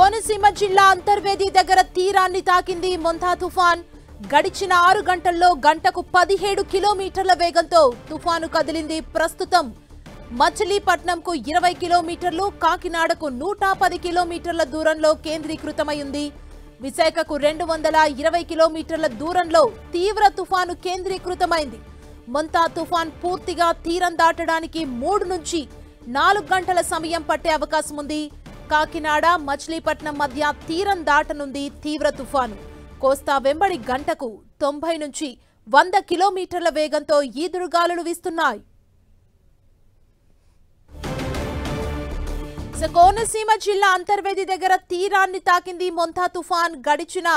కోనసీమ జిల్లా అంతర్వేది దగ్గర తీరాన్ని తాకింది మొంతా తుఫాన్. గడిచిన 6 గంటల్లో గంటకు 17 కిలోమీటర్ల వేగంతో తుఫాను కదిలింది. ప్రస్తుతం మచిలీపట్నంకు 20 కిలోమీటర్లు, కాకినాడకు 110 కిలోమీటర్ల దూరంలో కేంద్రీకృతమైంది. విశాఖకు 220 కిలోమీటర్ల దూరంలో తీవ్ర తుఫాను కేంద్రీకృతమైంది. మొంతా తుఫాన్ పూర్తిగా తీరం దాటడానికి 3 నుంచి 4 గంటల సమయం పట్టే అవకాశం ఉంది. కాకినాడ మచిలీపట్నం మధ్య తీరం దాటనుంది తీవ్ర తుఫాను. కోస్తా వెంబడి గంటకు 90 నుంచి 100 కిలోమీటర్ల వేగంతో ఈదురుగాలులు వీస్తున్నాయి. కోనసీమ జిల్లా అంతర్వేది దగ్గర తీరాన్ని తాకింది మొంతా తుఫాన్. గడిచిన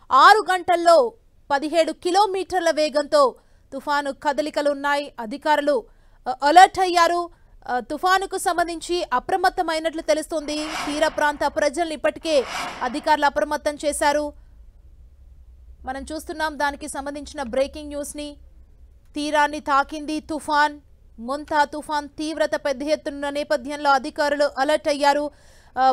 6 గంటల్లో 17 కిలోమీటర్ల వేగంతో తుఫాను కదలికలున్నాయి. అధికారులు అలర్ట్ అయ్యారు. తుఫానుకు సంబంధించి అప్రమత్తమైనట్లు తెలుస్తోంది. తీర ప్రాంత ప్రజల్ని ఇప్పటికే అధికారులు అప్రమత్తం చేశారు. మనం చూస్తున్నాం దానికి సంబంధించిన బ్రేకింగ్ న్యూస్ ని. తీరాన్ని తాకింది తుఫాన్. మొంతా తుఫాన్ తీవ్రత పెద్ద ఎత్తున నేపథ్యంలో అధికారులు అలర్ట్ అయ్యారు.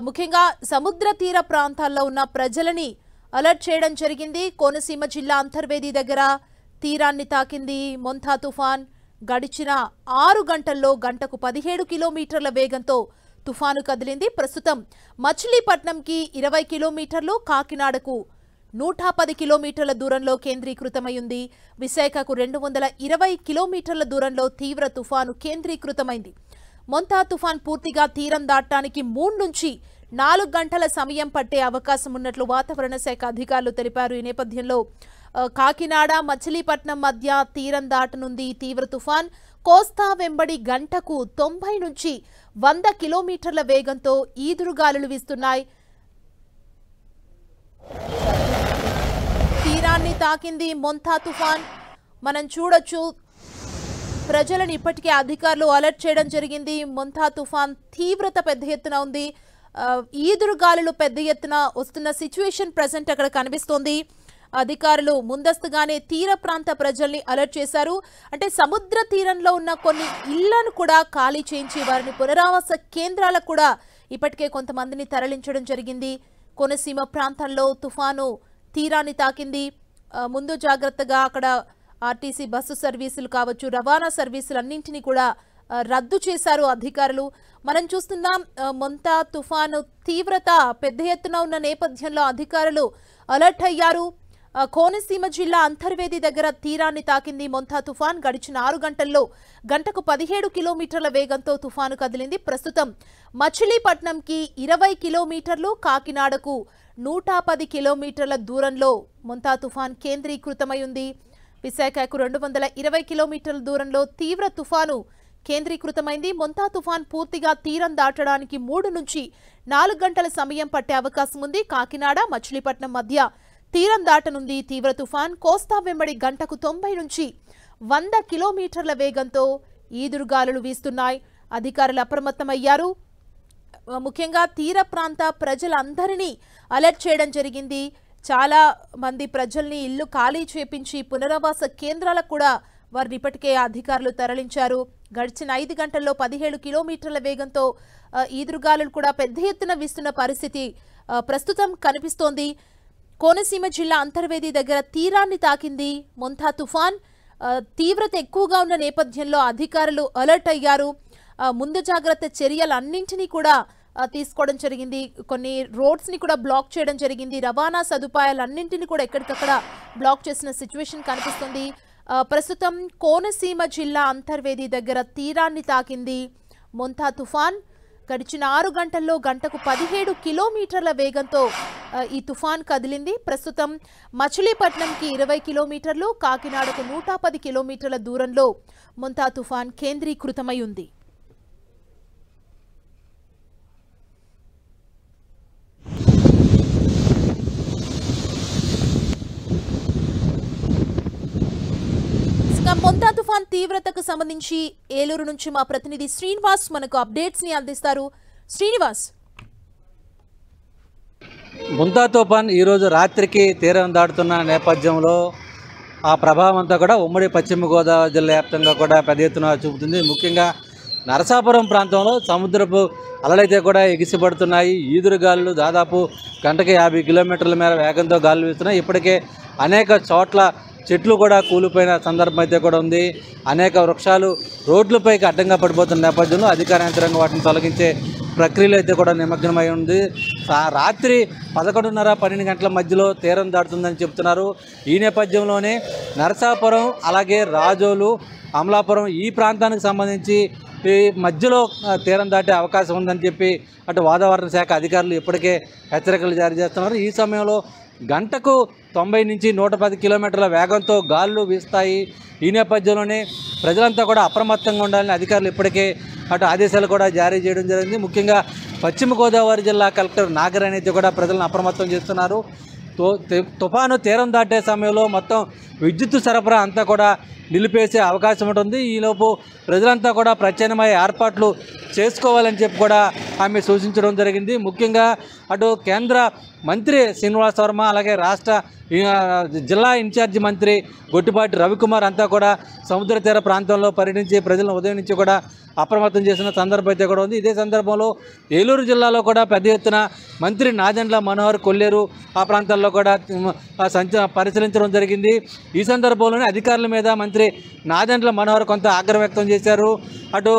ముఖ్యంగా సముద్ర తీర ప్రాంతాల్లో ఉన్న ప్రజలని అలర్ట్ చేయడం జరిగింది. కోనసీమ జిల్లా అంతర్వేది దగ్గర తీరాన్ని తాకింది మొంతా తుఫాన్. గడిచిన 6 గంటల్లో గంటకు 17 కిలోమీటర్ల వేగంతో తుఫాను కదిలింది. ప్రస్తుతం మచిలీపట్నంకి 20 కిలోమీటర్లు, కాకినాడకు 110 కిలోమీటర్ల దూరంలో కేంద్రీకృతమైంది. విశాఖకు 220 కిలోమీటర్ల దూరంలో తీవ్ర తుఫాను కేంద్రీకృతమైంది. మొంతా తుఫాన్ పూర్తిగా తీరం దాటడానికి 3 నుంచి 4 గంటల సమయం పట్టే అవకాశం ఉన్నట్లు వాతావరణ శాఖ అధికారులు తెలిపారు. ఈ నేపథ్యంలో కాకినాడ మచిలీపట్నం మధ్య తీరం దాటనుంది తీవ్ర తుఫాన్. కోస్తా వెంబడి గంటకు 90 నుంచి 100 కిలోమీటర్ల వేగంతో ఈదురుగాలులు వీస్తున్నాయి. తీరాన్ని తాకింది మొంతా తుఫాన్. మనం చూడొచ్చు, ప్రజలను ఇప్పటికే అధికారులు అలర్ట్ చేయడం జరిగింది. మొంతా తుఫాన్ తీవ్రత పెద్ద ఎత్తున ఉంది. ఈదురుగాలులు పెద్ద ఎత్తున వస్తున్న సిచ్యువేషన్ ప్రెసెంట్ అక్కడ కనిపిస్తోంది. అధికారులు ముందస్తుగానే తీర ప్రాంత ప్రజల్ని అలర్ట్ చేశారు. అంటే సముద్ర తీరంలో ఉన్న కొన్ని ఇళ్లను కూడా ఖాళీ చేయించి వారిని పునరావాస కేంద్రాలకు కూడా ఇప్పటికే కొంతమందిని తరలించడం జరిగింది. కోనసీమ ప్రాంతంలో తుఫాను తీరాన్ని తాకింది. ముందు జాగ్రత్తగా అక్కడ ఆర్టీసీ బస్సు సర్వీసులు కావచ్చు, రవాణా సర్వీసులు అన్నింటినీ కూడా రద్దు చేశారు అధికారులు. మనం చూస్తున్నాం మొంతా తుఫాను తీవ్రత పెద్ద ఎత్తున ఉన్న నేపథ్యంలో అధికారులు అలర్ట్ అయ్యారు. కోనసీమ జిల్లా అంతర్వేది దగ్గర తీరాన్ని తాకింది మొంతా తుఫాన్. గడిచిన 6 గంటల్లో గంటకు 17 కిలోమీటర్ల వేగంతో తుఫాను కదిలింది. ప్రస్తుతం మచిలీపట్నంకి 20 కిలోమీటర్లు, కాకినాడకు 110 కిలోమీటర్ల దూరంలో మొంతా తుఫాన్ కేంద్రీకృతమై ఉంది. విశాఖకు 220 కిలోమీటర్ల దూరంలో తీవ్ర తుఫాను కేంద్రీకృతమైంది. మొంతా తుఫాన్ పూర్తిగా తీరం దాటడానికి 3 నుంచి 4 గంటల సమయం పట్టే అవకాశం ఉంది. కాకినాడ మచిలీపట్నం మధ్య తీరం దాటనుంది తీవ్ర తుఫాన్. కోస్తా వెంబడి గంటకు 90 నుంచి 100 కిలోమీటర్ల వేగంతో ఈదురుగాలులు వీస్తున్నాయి. అధికారులు అప్రమత్తమయ్యారు. ముఖ్యంగా తీర ప్రాంత ప్రజలందరినీ అలర్ట్ చేయడం జరిగింది. చాలా మంది ప్రజల్ని ఇల్లు ఖాళీ చేపించి పునరావాస కేంద్రాలకు కూడా వారిని ఇప్పటికే అధికారులు తరలించారు. గడిచిన 5 గంటల్లో 17 కిలోమీటర్ల వేగంతో ఈదురుగాలులు కూడా పెద్ద ఎత్తున వీస్తున్న పరిస్థితి ప్రస్తుతం కనిపిస్తోంది. కోనసీమ జిల్లా అంతర్వేది దగ్గర తీరాన్ని తాకింది మొంతా తుఫాన్. తీవ్రత ఎక్కువగా ఉన్న నేపథ్యంలో అధికారులు అలర్ట్ అయ్యారు. ముందు జాగ్రత్త చర్యలన్నింటినీ కూడా తీసుకోవడం జరిగింది. కొన్ని రోడ్స్ ని కూడా బ్లాక్ చేయడం జరిగింది. రవాణా సదుపాయాలన్నింటినీ కూడా ఎక్కడికక్కడ బ్లాక్ చేసిన సిచ్యువేషన్ కనిపిస్తుంది. ప్రస్తుతం కోనసీమ జిల్లా అంతర్వేది దగ్గర తీరాన్ని తాకింది మొంతా తుఫాన్. గడిచిన 6 గంటల్లో గంటకు 17 కిలోమీటర్ల వేగంతో ఈ తుఫాన్ కదిలింది. ప్రస్తుతం మచిలీపట్నంకి 20 కిలోమీటర్లు, కాకినాడకు 110 కిలోమీటర్ల దూరంలో మొంతా తుఫాన్ కేంద్రీకృతమై ఉంది. మొంతా తుఫాన్ తీవ్రతకు సంబంధించి ఏలూరు నుంచి మా ప్రతినిధి శ్రీనివాస్ మనకు అప్డేట్స్ ని అందిస్తారు. శ్రీనివాస్, మొంతా తుఫాన్ ఈరోజు రాత్రికి తీరం దాటుతున్న నేపథ్యంలో ఆ ప్రభావం అంతా కూడా ఉమ్మడి పశ్చిమ గోదావరి జిల్లా వ్యాప్తంగా కూడా పెద్ద ఎత్తున చూపుతుంది. ముఖ్యంగా నరసాపురం ప్రాంతంలో సముద్రపు అలలైతే కూడా ఎగిసిపడుతున్నాయి. ఈదురుగాలులు దాదాపు గంటకి 50 కిలోమీటర్ల మేర వేగంతో గాలులు వీస్తున్నాయి. ఇప్పటికే అనేక చోట్ల చెట్లు కూడా కూలిపోయిన సందర్భం అయితే కూడా ఉంది. అనేక వృక్షాలు రోడ్లపైకి అడ్డంగా పడిపోతున్న నేపథ్యంలో అధికార యంత్రాంగం వాటిని తొలగించే ప్రక్రియలో అయితే కూడా నిమగ్నమై ఉంది. రాత్రి 11:30-12 గంటల మధ్యలో తీరం దాటుతుందని చెప్తున్నారు. ఈ నేపథ్యంలోనే నరసాపురం అలాగే రాజోలు అమలాపురం ఈ ప్రాంతానికి సంబంధించి ఈ మధ్యలో తీరం దాటే అవకాశం ఉందని చెప్పి అటు వాతావరణ శాఖ అధికారులు ఇప్పటికే హెచ్చరికలు జారీ చేస్తున్నారు. ఈ సమయంలో గంటకు 90 నుంచి 110 కిలోమీటర్ల వేగంతో గాలులు వీస్తాయి. ఈ నేపథ్యంలోనే ప్రజలంతా కూడా అప్రమత్తంగా ఉండాలని అధికారులు ఇప్పటికే అటు ఆదేశాలు కూడా జారీ చేయడం జరిగింది. ముఖ్యంగా పశ్చిమ గోదావరి జిల్లా కలెక్టర్ నాగరాణి అయితే కూడా ప్రజలను అప్రమత్తం చేస్తున్నారు. తుఫాను తీరం దాటే సమయంలో మొత్తం విద్యుత్ సరఫరా అంతా కూడా నిలిపేసే అవకాశం ఉంటుంది. ఈలోపు ప్రజలంతా కూడా ప్రత్యామ్నాయ ఏర్పాట్లు చేసుకోవాలని చెప్పి కూడా ఆమె సూచించడం జరిగింది. ముఖ్యంగా అటు కేంద్ర మంత్రి శ్రీనివాస్ వర్మ అలాగే రాష్ట్ర జిల్లా ఇన్ఛార్జి మంత్రి గొట్టిపాటి రవికుమార్ అంతా కూడా సముద్ర తీర ప్రాంతంలో పర్యటించి ప్రజలను ఉదయం నుంచి కూడా అప్రమత్తం చేసిన సందర్భం అయితే కూడా ఉంది. ఇదే సందర్భంలో ఏలూరు జిల్లాలో కూడా పెద్ద ఎత్తున మంత్రి నాదెండ్ల మనోహర్ కొల్లేరు ఆ ప్రాంతాల్లో కూడా పరిశీలించడం జరిగింది. ఈ సందర్భంలోనే అధికారుల మీద మంత్రి నాదెండ్ల మనోహర్ కొంత ఆగ్రహం వ్యక్తం చేశారు. అటు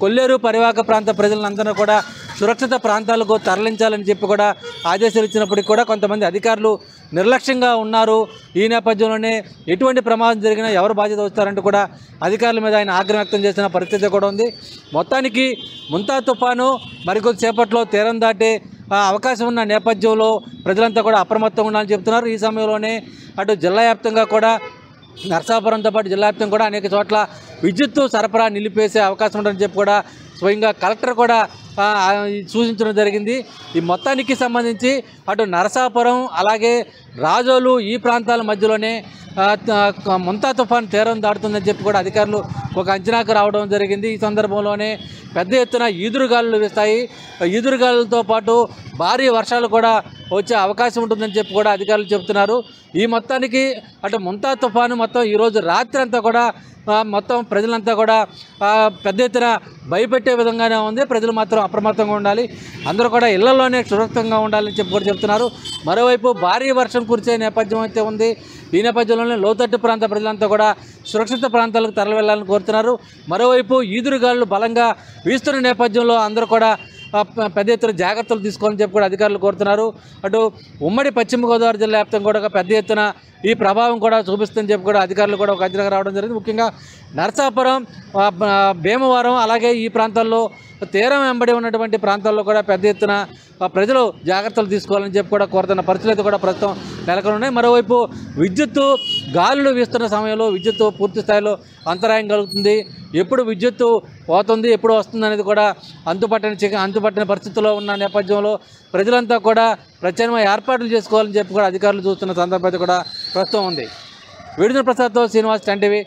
కొల్లేరు పరివాహక ప్రాంత ప్రజలందరూ కూడా సురక్షిత ప్రాంతాలకు తరలించాలని చెప్పి కూడా ఆదేశాలు ఇచ్చినప్పటికీ కూడా కొంతమంది అధికారులు నిర్లక్ష్యంగా ఉన్నారు. ఈ నేపథ్యంలోనే ఎటువంటి ప్రమాదం జరిగినా ఎవరు బాధ్యత వస్తారంటూ కూడా అధికారుల మీద ఆయన ఆగ్రహం వ్యక్తం చేసిన పరిస్థితి కూడా ఉంది. మొత్తానికి ముంతా తుఫాను మరికొద్దిసేపట్లో తీరం దాటే అవకాశం ఉన్న నేపథ్యంలో ప్రజలంతా కూడా అప్రమత్తంగా ఉండాలని చెప్తున్నారు. ఈ సమయంలోనే అటు జిల్లా వ్యాప్తంగా కూడా నరసాపురంతో పాటు జిల్లా వ్యాప్తంగా కూడా అనేక చోట్ల విద్యుత్తు సరఫరా నిలిపేసే అవకాశం ఉందని చెప్పి కూడా స్వయంగా కలెక్టర్ కూడా సూచించడం జరిగింది. ఈ మొత్తానికి సంబంధించి అటు నరసాపురం అలాగే రాజోలు ఈ ప్రాంతాల మధ్యలోనే ముంతా తుఫాన్ తీరం దాటుతుందని చెప్పి కూడా అధికారులు ఒక అంచనాకు రావడం జరిగింది. ఈ సందర్భంలోనే పెద్ద ఎత్తున ఈదురుగాలులు వీస్తాయి. ఈదురుగాలులతో పాటు భారీ వర్షాలు కూడా వచ్చే అవకాశం ఉంటుందని చెప్పి కూడా అధికారులు చెబుతున్నారు. ఈ మొత్తానికి అటు ముంతా తుఫాను మొత్తం ఈరోజు రాత్రి అంతా కూడా మొత్తం ప్రజలంతా కూడా పెద్ద ఎత్తున భయపెట్టే విధంగానే ఉంది. ప్రజలు మాత్రం అప్రమత్తంగా ఉండాలి, అందరూ కూడా ఇళ్లలోనే సురక్షితంగా ఉండాలని చెప్పి కూడా చెప్తున్నారు. మరోవైపు భారీ వర్షం కురిసే నేపథ్యం అయితే ఉంది. ఈ నేపథ్యంలోనే లోతట్టు ప్రాంత ప్రజలంతా కూడా సురక్షిత ప్రాంతాలకు తరలి వెళ్లాలని కోరుతున్నారు. మరోవైపు ఈదురుగాలులు బలంగా వీస్తున్న నేపథ్యంలో అందరూ కూడా పెద్ద ఎత్తున జాగ్రత్తలు తీసుకోవాలని చెప్పి కూడా అధికారులు కోరుతున్నారు. అటు ఉమ్మడి పశ్చిమ గోదావరి జిల్లా వ్యాప్తంగా కూడా పెద్ద ఎత్తున ఈ ప్రభావం కూడా చూపిస్తుందని చెప్పి కూడా అధికారులు కూడా ఒక అంచనాకు రావడం జరిగింది. ముఖ్యంగా నరసాపురం, భీమవరం అలాగే ఈ ప్రాంతాల్లో తీరం వెంబడి ఉన్నటువంటి ప్రాంతాల్లో కూడా పెద్ద ఎత్తున ప్రజలు జాగ్రత్తలు తీసుకోవాలని చెప్పి కూడా కోరుతున్న పరిస్థితులు కూడా ప్రస్తుతం నెలకొని ఉన్నాయి. మరోవైపు విద్యుత్తు గాలులు వీస్తున్న సమయంలో విద్యుత్తు పూర్తి స్థాయిలో అంతరాయం కలుగుతుంది. ఎప్పుడు విద్యుత్తు పోతుంది, ఎప్పుడు వస్తుంది అనేది కూడా అంతుపట్టని పరిస్థితుల్లో ఉన్న నేపథ్యంలో ప్రజలంతా కూడా ప్రత్యామ్నాయ ఏర్పాట్లు చేసుకోవాలని చెప్పి కూడా అధికారులు చూస్తున్న సందర్భం కూడా ప్రస్తుతం ఉంది. వీడియో ప్రసాద్తో శ్రీనివాస్, 10 టీవీ,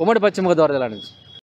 ఉమ్మడి పశ్చిమ గోదావరి జిల్లా నుంచి.